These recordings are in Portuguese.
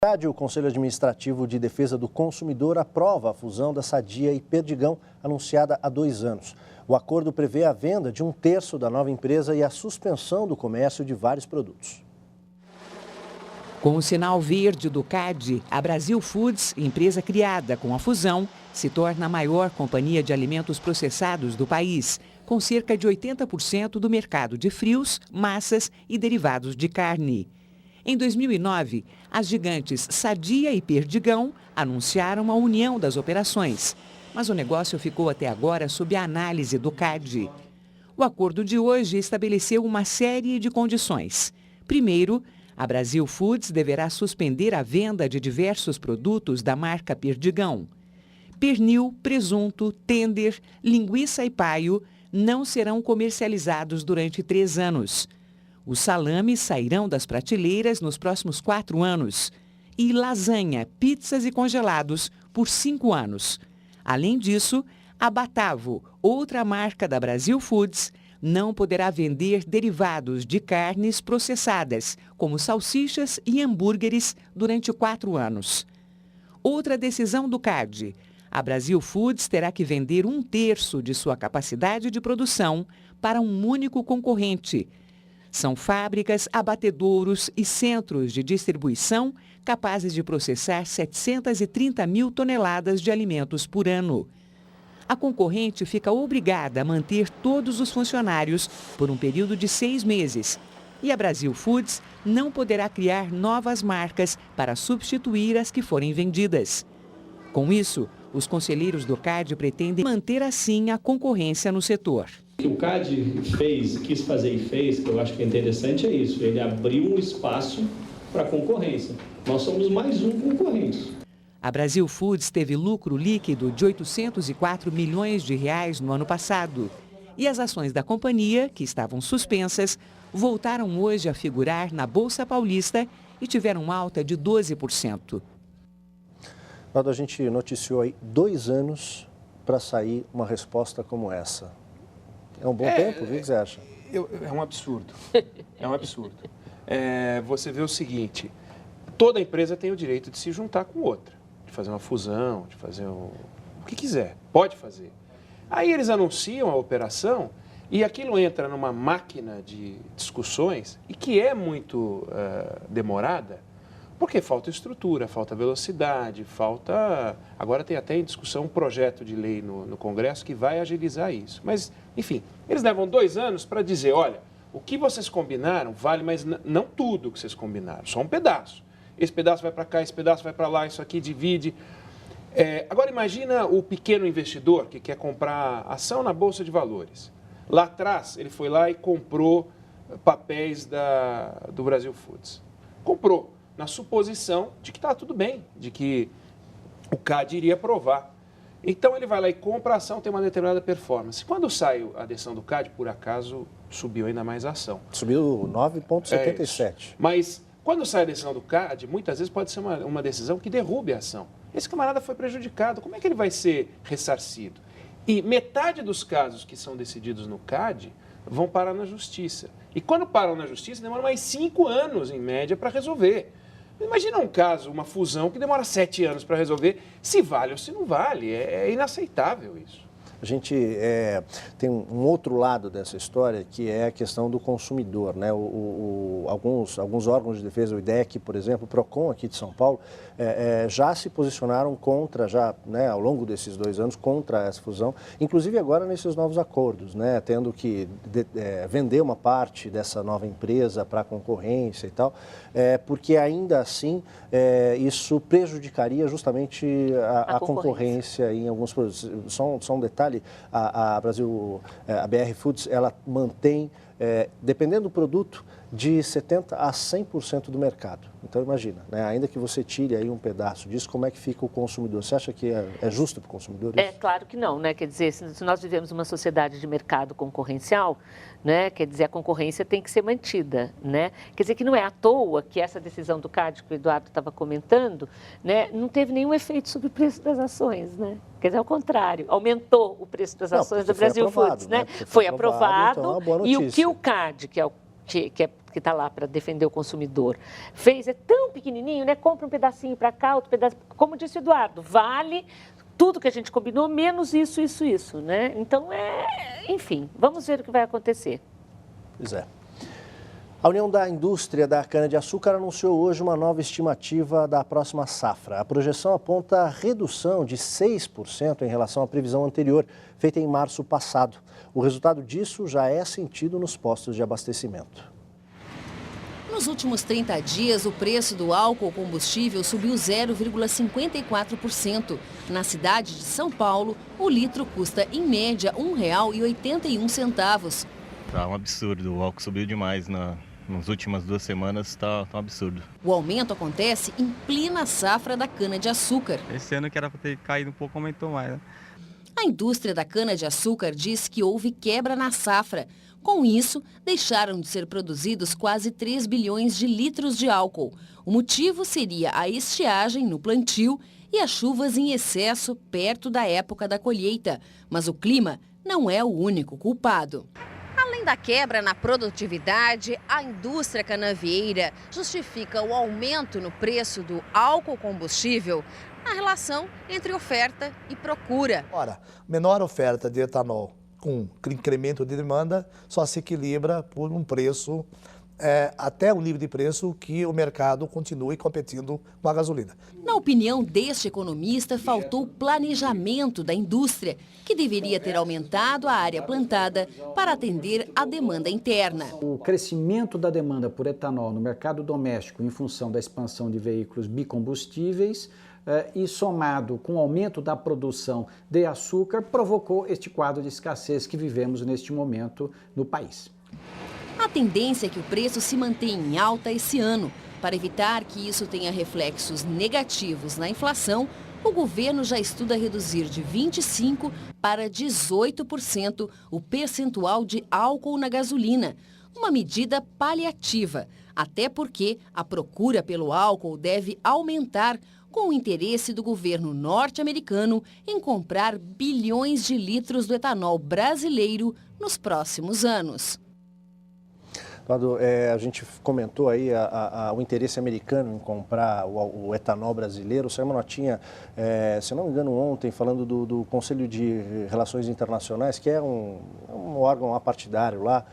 O Conselho Administrativo de Defesa do Consumidor aprova a fusão da Sadia e Perdigão, anunciada há 2 anos. O acordo prevê a venda de 1/3 da nova empresa e a suspensão do comércio de vários produtos. Com o sinal verde do CAD, a Brasil Foods, empresa criada com a fusão, se torna a maior companhia de alimentos processados do país, com cerca de 80% do mercado de frios, massas e derivados de carne. Em 2009, as gigantes Sadia e Perdigão anunciaram a união das operações, mas o negócio ficou até agora sob a análise do CAD. O acordo de hoje estabeleceu uma série de condições. Primeiro, a Brasil Foods deverá suspender a venda de diversos produtos da marca Perdigão. Pernil, presunto, tender, linguiça e paio não serão comercializados durante 3 anos. Os salames sairão das prateleiras nos próximos 4 anos. E lasanha, pizzas e congelados por 5 anos. Além disso, a Batavo, outra marca da Brasil Foods, não poderá vender derivados de carnes processadas, como salsichas e hambúrgueres, durante 4 anos. Outra decisão do CAD. A Brasil Foods terá que vender 1/3 de sua capacidade de produção para um único concorrente. São fábricas, abatedouros e centros de distribuição capazes de processar 730 mil toneladas de alimentos por ano. A concorrente fica obrigada a manter todos os funcionários por um período de 6 meses. E a Brasil Foods não poderá criar novas marcas para substituir as que forem vendidas. Com isso, os conselheiros do CAD pretendem manter assim a concorrência no setor. O que o CAD quis fazer e fez, que eu acho que é interessante, é isso. Ele abriu um espaço para a concorrência. Nós somos mais um concorrente. A Brasil Foods teve lucro líquido de 804 milhões de reais no ano passado. E as ações da companhia, que estavam suspensas, voltaram hoje a figurar na Bolsa Paulista e tiveram alta de 12%. A gente noticiou aí 2 anos para sair uma resposta como essa. É um bom tempo? O que você acha? É um absurdo. É um absurdo. Você vê o seguinte, toda empresa tem o direito de se juntar com outra, de fazer uma fusão, de fazer o que quiser, pode fazer. Aí eles anunciam a operação e aquilo entra numa máquina de discussões e que é muito demorada, porque falta estrutura, falta velocidade, falta... Agora tem até em discussão um projeto de lei no Congresso que vai agilizar isso. Mas, enfim, eles levam 2 anos para dizer, olha, o que vocês combinaram vale, mas não tudo que vocês combinaram, só um pedaço. Esse pedaço vai para cá, esse pedaço vai para lá, isso aqui divide. Agora imagina o pequeno investidor que quer comprar ação na Bolsa de Valores. Lá atrás, ele foi lá e comprou papéis do Brasil Foods. Comprou. Na suposição de que está tudo bem, de que o CAD iria aprovar. Então, ele vai lá e compra a ação, tem uma determinada performance. Quando sai a decisão do CAD, por acaso, subiu ainda mais a ação. Subiu 9,77. Mas, quando sai a decisão do CAD, muitas vezes pode ser uma decisão que derrube a ação. Esse camarada foi prejudicado, como é que ele vai ser ressarcido? E metade dos casos que são decididos no CAD vão parar na Justiça. E quando param na Justiça, demora mais 5 anos, em média, para resolver. Imagina um caso, uma fusão que demora 7 anos para resolver, se vale ou se não vale. É inaceitável isso. A gente tem um outro lado dessa história, que é a questão do consumidor, né? Alguns órgãos de defesa, o IDEC, por exemplo, o PROCON aqui de São Paulo, já se posicionaram contra, ao longo desses 2 anos, contra essa fusão, inclusive agora nesses novos acordos, né? Tendo que vender uma parte dessa nova empresa para a concorrência e tal, porque ainda assim isso prejudicaria justamente a concorrência em alguns produtos. Só um detalhe, a BR Foods, ela mantém, dependendo do produto, de 70% a 100% do mercado. Então, imagina, né? Ainda que você tire aí um pedaço disso, como é que fica o consumidor? Você acha que é justo para o consumidor isso? Claro que não, né? Quer dizer, se nós vivemos uma sociedade de mercado concorrencial, né? Quer dizer, a concorrência tem que ser mantida, né? Quer dizer que não é à toa que essa decisão do CAD, que o Eduardo estava comentando, né? Não teve nenhum efeito sobre o preço das ações, né? Quer dizer, ao contrário, aumentou o preço das ações do Brasil Foods, né? Foi aprovado, então é uma boa notícia. E o que o CAD, que que está lá para defender o consumidor, fez, é tão pequenininho, né? Compra um pedacinho para cá, outro pedaço, como disse o Eduardo, vale tudo que a gente combinou, menos isso, né? Então, enfim, vamos ver o que vai acontecer. Pois é. A União da Indústria da Cana-de-Açúcar anunciou hoje uma nova estimativa da próxima safra. A projeção aponta redução de 6% em relação à previsão anterior, feita em março passado. O resultado disso já é sentido nos postos de abastecimento. Nos últimos 30 dias, o preço do álcool combustível subiu 0,54%. Na cidade de São Paulo, o litro custa, em média, R$ 1,81. Tá um absurdo, o álcool subiu demais nas últimas 2 semanas, tá um absurdo. O aumento acontece em plena safra da cana-de-açúcar. Esse ano que era para ter caído um pouco, aumentou mais, né? A indústria da cana-de-açúcar diz que houve quebra na safra. Com isso, deixaram de ser produzidos quase 3 bilhões de litros de álcool. O motivo seria a estiagem no plantio e as chuvas em excesso perto da época da colheita. Mas o clima não é o único culpado. Além da quebra na produtividade, a indústria canavieira justifica o aumento no preço do álcool combustível na relação entre oferta e procura. Ora, menor oferta de etanol com incremento de demanda só se equilibra por um preço, até um nível de preço que o mercado continue competindo com a gasolina. Na opinião deste economista, faltou planejamento da indústria, que deveria ter aumentado a área plantada para atender a demanda interna. O crescimento da demanda por etanol no mercado doméstico em função da expansão de veículos bicombustíveis e somado com o aumento da produção de açúcar, provocou este quadro de escassez que vivemos neste momento no país. A tendência é que o preço se mantenha em alta esse ano. Para evitar que isso tenha reflexos negativos na inflação, o governo já estuda reduzir de 25% para 18% o percentual de álcool na gasolina. Uma medida paliativa, até porque a procura pelo álcool deve aumentar com o interesse do governo norte-americano em comprar bilhões de litros do etanol brasileiro nos próximos anos. Eduardo, a gente comentou aí o interesse americano em comprar o etanol brasileiro. Saiu uma notinha, se não me engano, ontem, falando do Conselho de Relações Internacionais, que é um órgão apartidário lá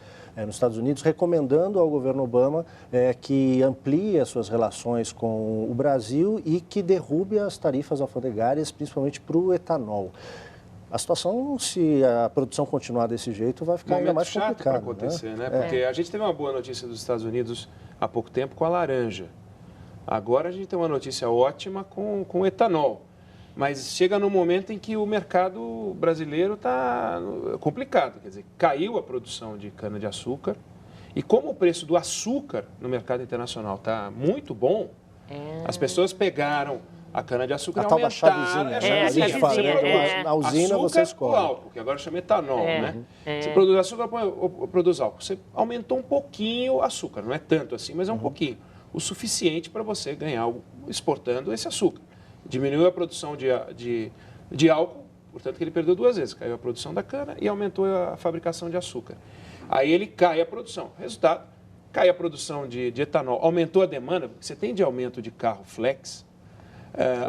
nos Estados Unidos, recomendando ao governo Obama que amplie as suas relações com o Brasil e que derrube as tarifas alfandegárias, principalmente para o etanol. A situação, se a produção continuar desse jeito, vai ficar ainda mais complicado. Para acontecer, né? Porque a gente teve uma boa notícia dos Estados Unidos há pouco tempo com a laranja. Agora a gente tem uma notícia ótima com o etanol. Mas chega no momento em que o mercado brasileiro está complicado. Quer dizer, caiu a produção de cana-de-açúcar. E como o preço do açúcar no mercado internacional está muito bom, as pessoas pegaram a cana-de-açúcar e aumentaram. Na usina você escolhe. Álcool, que agora chama etanol, né? Você produz açúcar ou produz álcool. Você aumentou um pouquinho o açúcar, não é tanto assim, mas é um pouquinho. O suficiente para você ganhar algo exportando esse açúcar. Diminuiu a produção de álcool, portanto que ele perdeu 2 vezes. Caiu a produção da cana e aumentou a fabricação de açúcar. Aí ele cai a produção. Resultado, cai a produção de etanol. Aumentou a demanda, porque você tem de aumento de carro flex,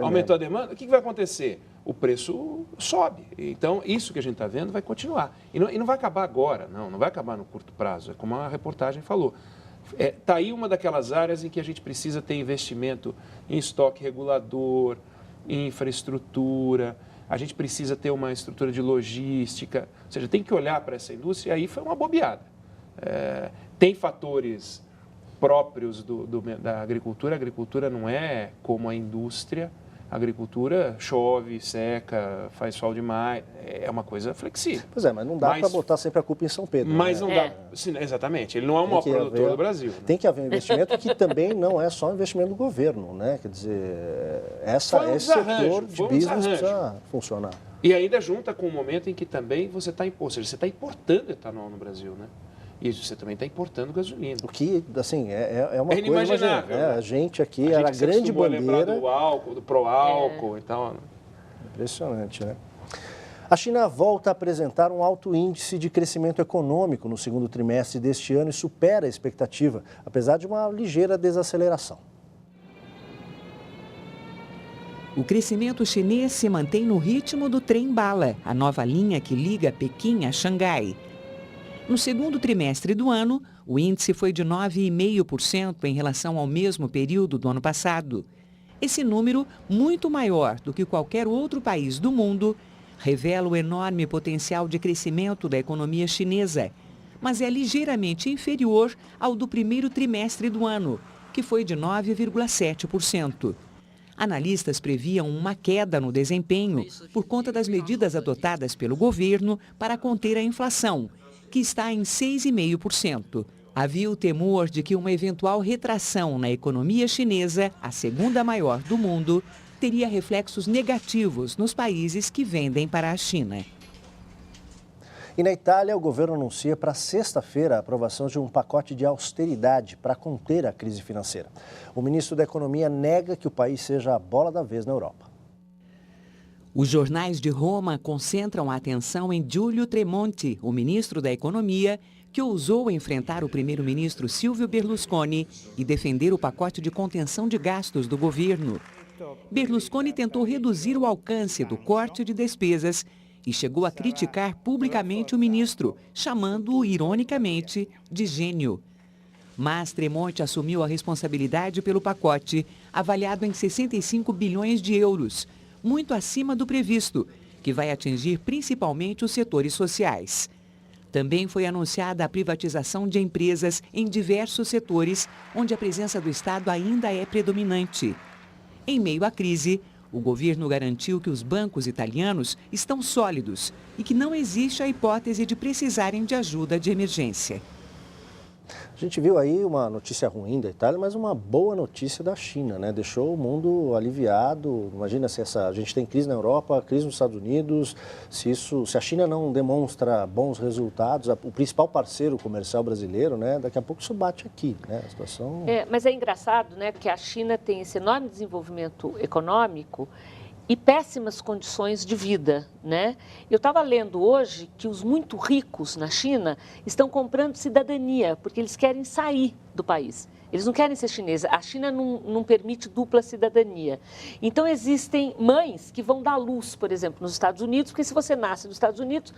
aumentou a demanda, o que vai acontecer? O preço sobe. Então, isso que a gente está vendo vai continuar. E não vai acabar agora, não vai acabar no curto prazo, é como a reportagem falou. Está aí uma daquelas áreas em que a gente precisa ter investimento em estoque regulador, em infraestrutura, a gente precisa ter uma estrutura de logística, ou seja, tem que olhar para essa indústria, e aí foi uma bobeada. Tem fatores próprios da agricultura, a agricultura não é como a indústria, a agricultura chove, seca, faz sol demais, é uma coisa flexível. Pois é, mas não dá para botar sempre a culpa em São Pedro. Mas não dá, exatamente, ele não é o maior produtor do Brasil. Tem que haver um investimento que também não é só um investimento do governo, né? Quer dizer, esse setor de business precisa funcionar. E ainda junta com o momento em que também você está importando etanol no Brasil, né? E você também está importando gasolina. O que, assim, é uma coisa inimaginável. Né? A gente aqui era a grande bandeira. Lembrar do álcool, do pró-álcool e tal. Impressionante, né? A China volta a apresentar um alto índice de crescimento econômico no segundo trimestre deste ano e supera a expectativa, apesar de uma ligeira desaceleração. O crescimento chinês se mantém no ritmo do trem-bala, a nova linha que liga Pequim a Xangai. No segundo trimestre do ano, o índice foi de 9,5% em relação ao mesmo período do ano passado. Esse número, muito maior do que qualquer outro país do mundo, revela o enorme potencial de crescimento da economia chinesa, mas é ligeiramente inferior ao do primeiro trimestre do ano, que foi de 9,7%. Analistas previam uma queda no desempenho por conta das medidas adotadas pelo governo para conter a inflação, que está em 6,5%. Havia o temor de que uma eventual retração na economia chinesa, a segunda maior do mundo, teria reflexos negativos nos países que vendem para a China. E na Itália, o governo anuncia para sexta-feira a aprovação de um pacote de austeridade para conter a crise financeira. O ministro da Economia nega que o país seja a bola da vez na Europa. Os jornais de Roma concentram a atenção em Giulio Tremonti, o ministro da Economia, que ousou enfrentar o primeiro-ministro Silvio Berlusconi e defender o pacote de contenção de gastos do governo. Berlusconi tentou reduzir o alcance do corte de despesas e chegou a criticar publicamente o ministro, chamando-o, ironicamente, de gênio. Mas Tremonti assumiu a responsabilidade pelo pacote, avaliado em 65 bilhões de euros, muito acima do previsto, que vai atingir principalmente os setores sociais. Também foi anunciada a privatização de empresas em diversos setores, onde a presença do Estado ainda é predominante. Em meio à crise, o governo garantiu que os bancos italianos estão sólidos e que não existe a hipótese de precisarem de ajuda de emergência. A gente viu aí uma notícia ruim da Itália, mas uma boa notícia da China, né? Deixou o mundo aliviado. Imagina se a gente tem crise na Europa, crise nos Estados Unidos, se a China não demonstra bons resultados, o principal parceiro comercial brasileiro, né? Daqui a pouco isso bate aqui, né? A situação... Mas é engraçado, né? Porque a China tem esse enorme desenvolvimento econômico e péssimas condições de vida, né? Eu estava lendo hoje que os muito ricos na China estão comprando cidadania, porque eles querem sair do país. Eles não querem ser chineses. A China não permite dupla cidadania. Então, existem mães que vão dar luz, por exemplo, nos Estados Unidos, porque se você nasce nos Estados Unidos,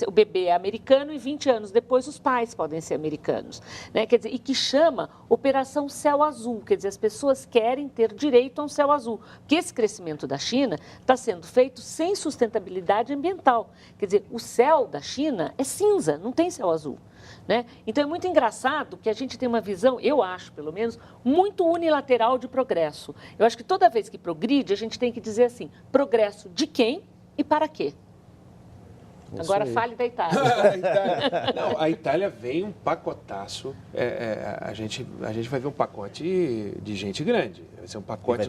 o bebê é americano e 20 anos depois os pais podem ser americanos. Né? Quer dizer, e que chama Operação Céu Azul. Quer dizer, as pessoas querem ter direito a um céu azul. Porque esse crescimento da China está sendo feito sem sustentabilidade ambiental. Quer dizer, o céu da China é cinza, não tem céu azul. Né? Então, é muito engraçado que a gente tem uma visão, eu acho, pelo menos, muito unilateral de progresso. Eu acho que toda vez que progride, a gente tem que dizer assim, progresso de quem e para quê? Isso agora aí. Fale da Itália. A Itália vem um pacotaço, a gente vai ver um pacote de gente grande. Vai ser um pacote,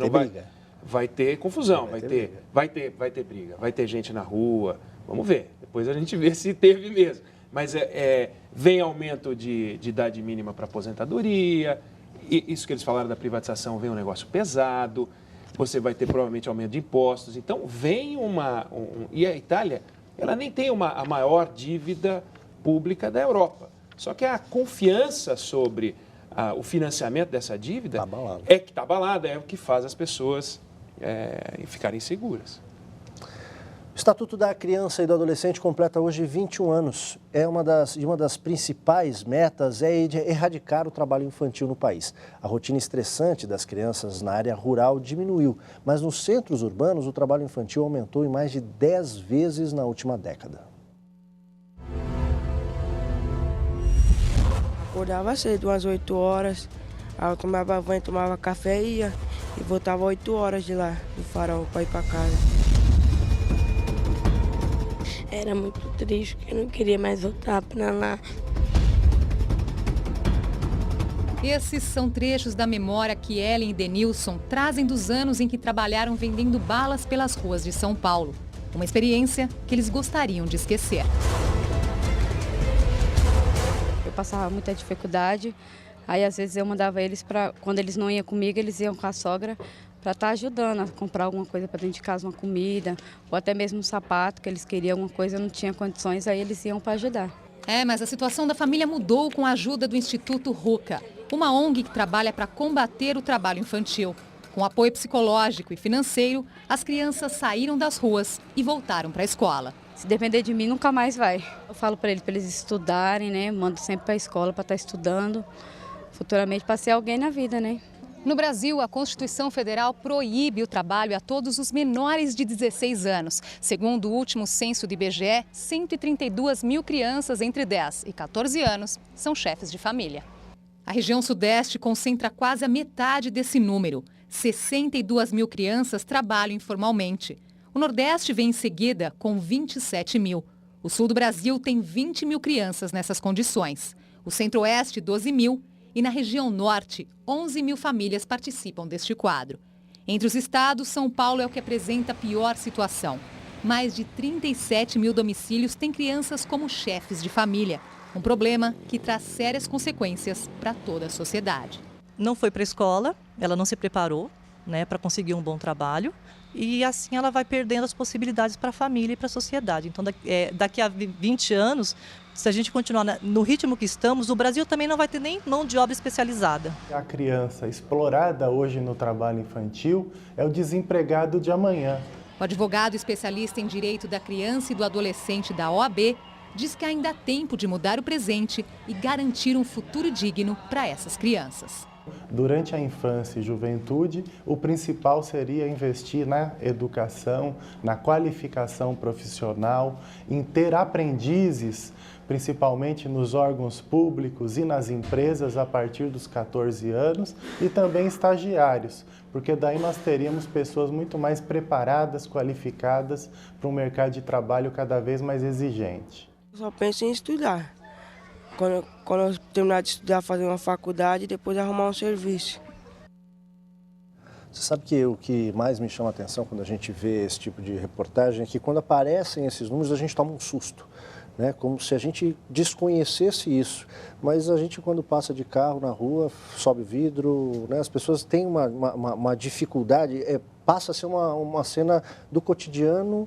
vai ter confusão, vai ter briga, vai ter gente na rua, vamos ver. Depois a gente vê se teve mesmo. Mas vem aumento de idade mínima para aposentadoria, e isso que eles falaram da privatização, vem um negócio pesado, você vai ter provavelmente aumento de impostos. Então, vem e a Itália, ela nem tem a maior dívida pública da Europa. Só que a confiança sobre o financiamento dessa dívida está abalada, é o que faz as pessoas ficarem seguras. O Estatuto da Criança e do Adolescente completa hoje 21 anos. Uma das principais metas é erradicar o trabalho infantil no país. A rotina estressante das crianças na área rural diminuiu, mas nos centros urbanos o trabalho infantil aumentou em mais de 10 vezes na última década. Acordava cedo, umas 8 horas, aí eu tomava banho, tomava café e voltava 8 horas de lá, do farol, para ir para casa. Era muito triste, porque eu não queria mais voltar para lá. Esses são trechos da memória que Ellen e Denilson trazem dos anos em que trabalharam vendendo balas pelas ruas de São Paulo. Uma experiência que eles gostariam de esquecer. Eu passava muita dificuldade, aí às vezes eu mandava eles para, quando eles não iam comigo, eles iam com a sogra para estar ajudando a comprar alguma coisa para dentro de casa, uma comida, ou até mesmo um sapato, que eles queriam alguma coisa, não tinha condições, aí eles iam para ajudar. Mas a situação da família mudou com a ajuda do Instituto RUCA, uma ONG que trabalha para combater o trabalho infantil. Com apoio psicológico e financeiro, as crianças saíram das ruas e voltaram para a escola. Se depender de mim, nunca mais vai. Eu falo para eles estudarem, né? Mando sempre para a escola para estar estudando, futuramente para ser alguém na vida, né? No Brasil, a Constituição Federal proíbe o trabalho a todos os menores de 16 anos. Segundo o último censo do IBGE, 132 mil crianças entre 10 e 14 anos são chefes de família. A região Sudeste concentra quase a metade desse número. 62 mil crianças trabalham informalmente. O Nordeste vem em seguida com 27 mil. O Sul do Brasil tem 20 mil crianças nessas condições. O Centro-Oeste, 12 mil. E na região Norte, 11 mil famílias participam deste quadro. Entre os estados, São Paulo é o que apresenta a pior situação. Mais de 37 mil domicílios têm crianças como chefes de família. Um problema que traz sérias consequências para toda a sociedade. Não foi para a escola, ela não se preparou, né, para conseguir um bom trabalho. E assim ela vai perdendo as possibilidades para a família e para a sociedade. Então, daqui a 20 anos, se a gente continuar no ritmo que estamos, o Brasil também não vai ter nem mão de obra especializada. A criança explorada hoje no trabalho infantil é o desempregado de amanhã. O advogado especialista em direito da criança e do adolescente da OAB diz que ainda há tempo de mudar o presente e garantir um futuro digno para essas crianças. Durante a infância e juventude, o principal seria investir na educação, na qualificação profissional, em ter aprendizes, principalmente nos órgãos públicos e nas empresas a partir dos 14 anos e também estagiários, porque daí nós teríamos pessoas muito mais preparadas, qualificadas para um mercado de trabalho cada vez mais exigente. Eu só penso em estudar. Quando eu terminar de estudar, fazer uma faculdade e depois arrumar um serviço. Você sabe que o que mais me chama a atenção quando a gente vê esse tipo de reportagem é que quando aparecem esses números a gente toma um susto, né? Como se a gente desconhecesse isso. Mas a gente, quando passa de carro na rua, sobe o vidro, né? As pessoas têm uma dificuldade, passa a ser uma cena do cotidiano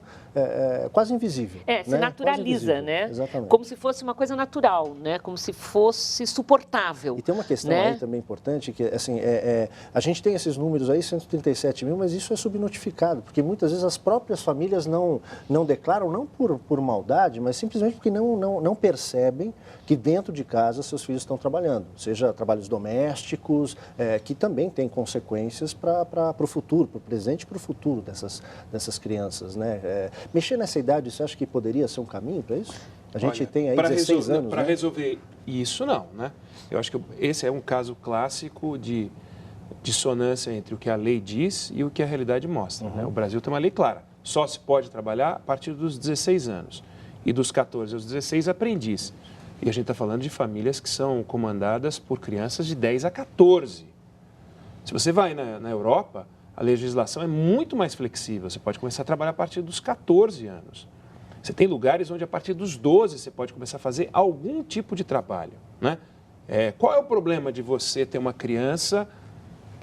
quase invisível. Se naturaliza, né? Exatamente. Como se fosse uma coisa natural, né? Como se fosse suportável. E tem uma questão né? aí também importante, que assim, a gente tem esses números aí, 137 mil, mas isso é subnotificado, porque muitas vezes as próprias famílias não declaram, não por maldade, mas simplesmente porque não percebem que dentro de casa seus filhos estão trabalhando, seja trabalhos domésticos, que também tem consequências para o futuro, para o presente e para o futuro dessas crianças, né? Mexer nessa idade, você acha que poderia ser um caminho para isso? A gente tem aí 16 anos, Para né? resolver isso, não, né? Eu acho que esse é um caso clássico de dissonância entre o que a lei diz e o que a realidade mostra, né? O Brasil tem uma lei clara, só se pode trabalhar a partir dos 16 anos e dos 14 aos 16 aprendiz. E a gente está falando de famílias que são comandadas por crianças de 10 a 14. Se você vai na Europa, a legislação é muito mais flexível. Você pode começar a trabalhar a partir dos 14 anos. Você tem lugares onde a partir dos 12 você pode começar a fazer algum tipo de trabalho, né? Qual é o problema de você ter uma criança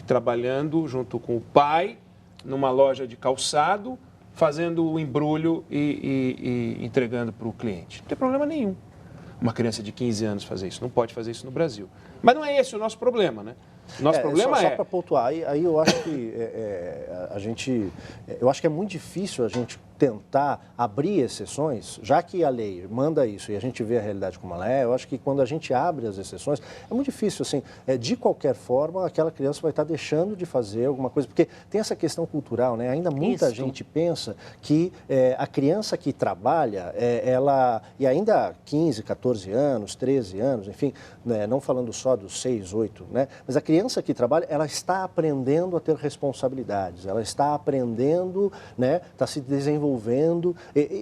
trabalhando junto com o pai numa loja de calçado, fazendo o embrulho e entregando para o cliente? Não tem problema nenhum. Uma criança de 15 anos fazer isso. Não pode fazer isso no Brasil. Mas não é esse o nosso problema, né? Nosso problema só para pontuar, aí eu acho que eu acho que é muito difícil a gente tentar abrir exceções, já que a lei manda isso e a gente vê a realidade como ela é. Eu acho que quando a gente abre as exceções, é muito difícil, assim, de qualquer forma, aquela criança vai estar deixando de fazer alguma coisa, porque tem essa questão cultural, né? Ainda muita gente pensa que a criança que trabalha, e ainda 15, 14 anos, 13 anos, enfim, né? Não falando só dos 6, 8, né? Mas a criança que trabalha, ela está aprendendo a ter responsabilidades, ela está aprendendo, né? Está se desenvolvendo.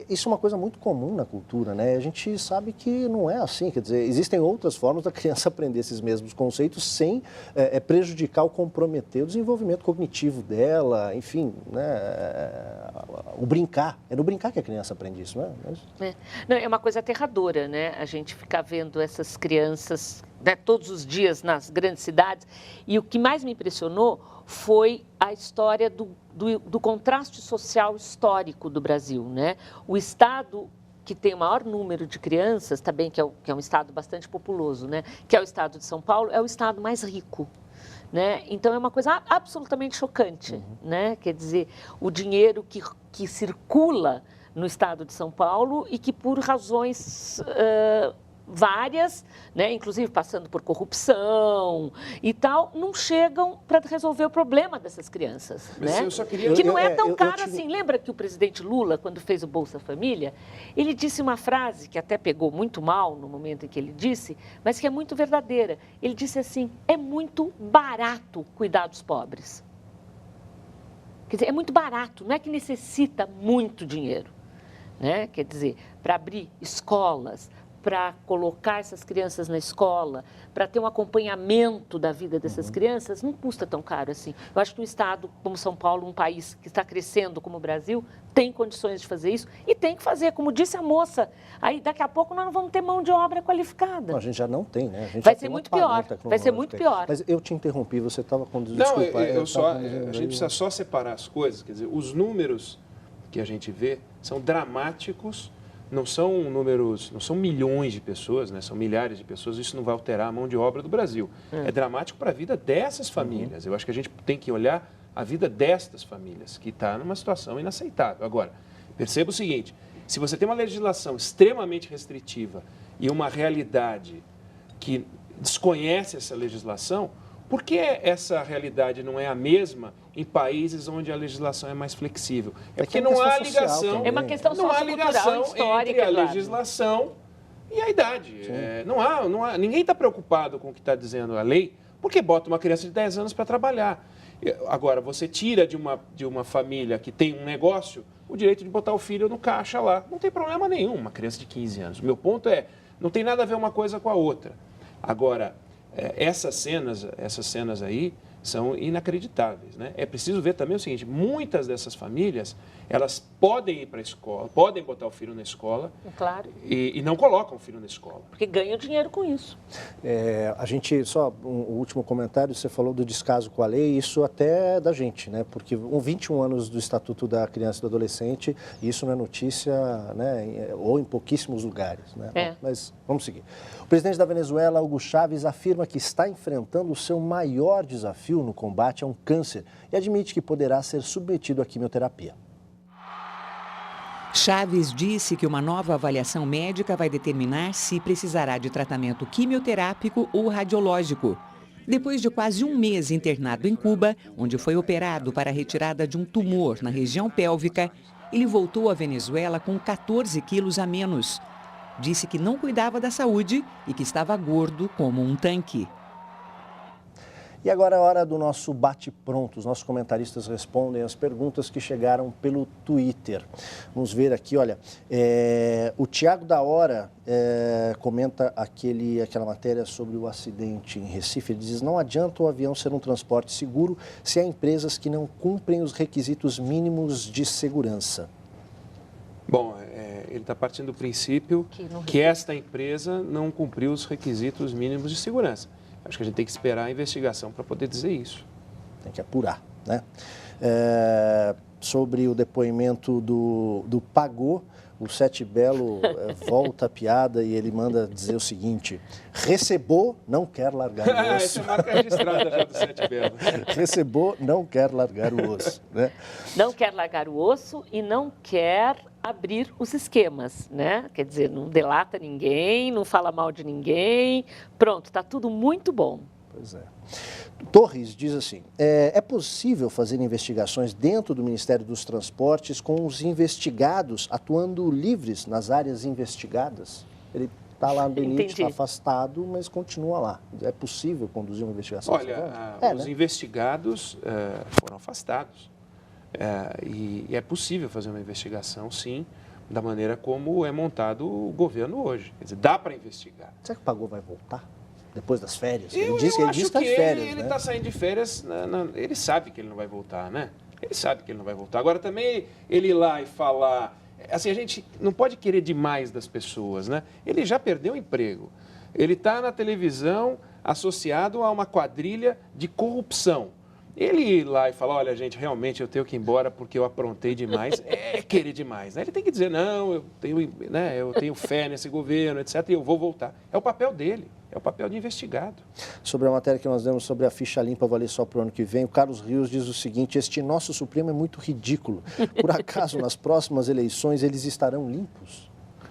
Isso é uma coisa muito comum na cultura, né? A gente sabe que não é assim, quer dizer, existem outras formas da criança aprender esses mesmos conceitos sem prejudicar ou comprometer o desenvolvimento cognitivo dela, enfim, né? O brincar, é no brincar que a criança aprende isso, não é? Não, é uma coisa aterradora, né? A gente ficar vendo essas crianças né, todos os dias nas grandes cidades. E o que mais me impressionou foi a história do contraste social histórico do Brasil, né? O estado que tem o maior número de crianças, também que é um estado bastante populoso, né? Que é o estado de São Paulo, é o estado mais rico. Né? Então, é uma coisa absolutamente chocante, né? Quer dizer, o dinheiro que circula no estado de São Paulo e que, por razões várias, né? Inclusive passando por corrupção e tal, não chegam para resolver o problema dessas crianças. Mas né? eu só queria... Que não é tão caro assim. Lembra que o presidente Lula, quando fez o Bolsa Família, ele disse uma frase que até pegou muito mal no momento em que ele disse, mas que é muito verdadeira. Ele disse assim, é muito barato cuidar dos pobres. Quer dizer, é muito barato, não é que necessita muito dinheiro. Né? Quer dizer, para abrir escolas, para colocar essas crianças na escola, para ter um acompanhamento da vida dessas crianças, não custa tão caro assim. Eu acho que um estado como São Paulo, um país que está crescendo como o Brasil, tem condições de fazer isso e tem que fazer, como disse a moça. Aí daqui a pouco nós não vamos ter mão de obra qualificada. Não, a gente já não tem, né? A gente vai já ser tem muito pior, vai ser muito pior. Mas eu te interrompi, você estava conduzindo... Não, desculpa. a gente precisa só separar as coisas, quer dizer, os números que a gente vê são dramáticos. Não são números, não são milhões de pessoas, né? São milhares de pessoas, isso não vai alterar a mão de obra do Brasil. É dramático para a vida dessas famílias. Eu acho que a gente tem que olhar a vida destas famílias, que está numa situação inaceitável. Agora, perceba o seguinte, se você tem uma legislação extremamente restritiva e uma realidade que desconhece essa legislação, por que essa realidade não é a mesma em países onde a legislação é mais flexível? É porque não há ligação. É uma questão não há ligação histórica, entre a legislação e a idade. Ninguém está preocupado com o que está dizendo a lei, porque bota uma criança de 10 anos para trabalhar. Agora, você tira de uma família que tem um negócio o direito de botar o filho no caixa lá. Não tem problema nenhum, uma criança de 15 anos. O meu ponto é, não tem nada a ver uma coisa com a outra. Agora, essas cenas aí são inacreditáveis, né? É preciso ver também o seguinte, muitas dessas famílias, elas podem ir para a escola, podem botar o filho na escola, claro, e não colocam o filho na escola. Porque ganham dinheiro com isso. A gente, só o último comentário, você falou do descaso com a lei, isso até é da gente, né? Porque 21 anos do Estatuto da Criança e do Adolescente, isso não é notícia, né? Ou em pouquíssimos lugares, né? Bom, mas vamos seguir. O presidente da Venezuela, Hugo Chávez, afirma que está enfrentando o seu maior desafio no combate a um câncer e admite que poderá ser submetido à quimioterapia. Chávez disse que uma nova avaliação médica vai determinar se precisará de tratamento quimioterápico ou radiológico. Depois de quase um mês internado em Cuba, onde foi operado para a retirada de um tumor na região pélvica, ele voltou à Venezuela com 14 quilos a menos. Disse que não cuidava da saúde e que estava gordo como um tanque. E agora é a hora do nosso bate-pronto. Os nossos comentaristas respondem as perguntas que chegaram pelo Twitter. Vamos ver aqui, olha, o Tiago da Hora comenta aquela matéria sobre o acidente em Recife. Ele diz, não adianta o avião ser um transporte seguro se há empresas que não cumprem os requisitos mínimos de segurança. Bom, ele está partindo do princípio que esta empresa não cumpriu os requisitos mínimos de segurança. Acho que a gente tem que esperar a investigação para poder dizer isso. Tem que apurar, né? Sobre o depoimento do Pagô, o Sete Belo volta a piada e ele manda dizer o seguinte, recebou, não quer largar o osso. Essa é a marca registrada já do Sete Belo. Recebou, não quer largar o osso, né? Não quer largar o osso e não quer abrir os esquemas, né? Quer dizer, não delata ninguém, não fala mal de ninguém. Pronto, está tudo muito bom. Pois é. Torres diz assim, é possível fazer investigações dentro do Ministério dos Transportes com os investigados atuando livres nas áreas investigadas? Ele está lá no DENIT, está afastado, mas continua lá. É possível conduzir uma investigação? Olha, os investigados foram afastados. E é possível fazer uma investigação, sim, da maneira como é montado o governo hoje. Quer dizer, dá para investigar. Será que o Pagô vai voltar depois das férias? Ele disse que está de férias. Ele está saindo de férias, ele sabe que ele não vai voltar, né? Ele sabe que ele não vai voltar. Agora, também, ele ir lá e falar... Assim, a gente não pode querer demais das pessoas, né? Ele já perdeu o emprego. Ele está na televisão associado a uma quadrilha de corrupção. Ele ir lá e falar, olha, gente, realmente eu tenho que ir embora porque eu aprontei demais, é querer demais. Né? Ele tem que dizer, não, eu tenho fé nesse governo, etc., e eu vou voltar. É o papel dele, é o papel de investigado. Sobre a matéria que nós demos sobre a ficha limpa valer só para o ano que vem, o Carlos Rios diz o seguinte: este nosso Supremo é muito ridículo. Por acaso, nas próximas eleições, eles estarão limpos?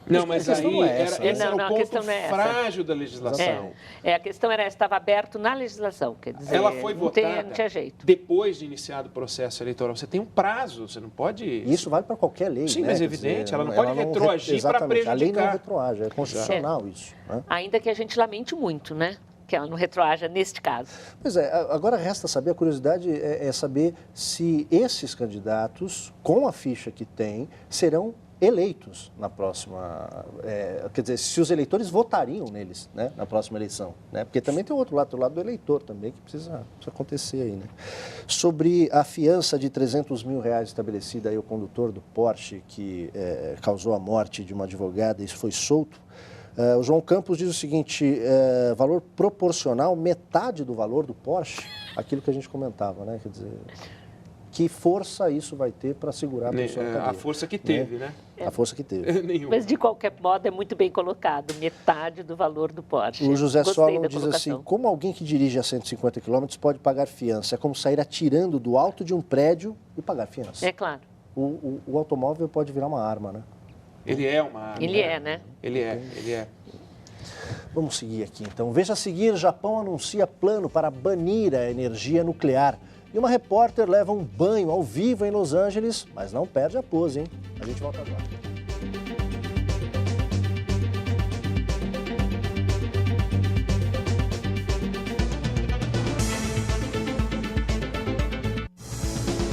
Não, mas aí esse era o ponto frágil da legislação. A questão era essa, estava aberto na legislação, quer dizer, ela foi votada não tinha jeito. Depois de iniciado o processo eleitoral. Você tem um prazo, você não pode... Isso vale para qualquer lei, Sim, né? mas é evidente, ela não pode retroagir para prejudicar. A lei não retroage, é constitucional isso. Né? Ainda que a gente lamente muito, né? Que ela não retroaja neste caso. Pois é, agora resta saber, a curiosidade é saber se esses candidatos, com a ficha que têm, serão eleitos na próxima, quer dizer, se os eleitores votariam neles, né, na próxima eleição, né, porque também tem o outro lado do eleitor também, que precisa acontecer aí, né. Sobre a fiança de R$300 mil estabelecida aí ao condutor do Porsche, que causou a morte de uma advogada, isso foi solto, o João Campos diz o seguinte: valor proporcional, metade do valor do Porsche, aquilo que a gente comentava, né, quer dizer... Que força isso vai ter para segurar a pessoa na cadeia? A força que teve, né? A força que teve. Mas, de qualquer modo, é muito bem colocado. Metade do valor do Porsche. O José Solon diz assim: como alguém que dirige a 150 km pode pagar fiança? É como sair atirando do alto de um prédio e pagar fiança. É claro. O automóvel pode virar uma arma, né? Ele é uma arma. Ele é, né? Ele é. Vamos seguir aqui, então. Veja a seguir: Japão anuncia plano para banir a energia nuclear. E uma repórter leva um banho ao vivo em Los Angeles, mas não perde a pose, hein? A gente volta agora.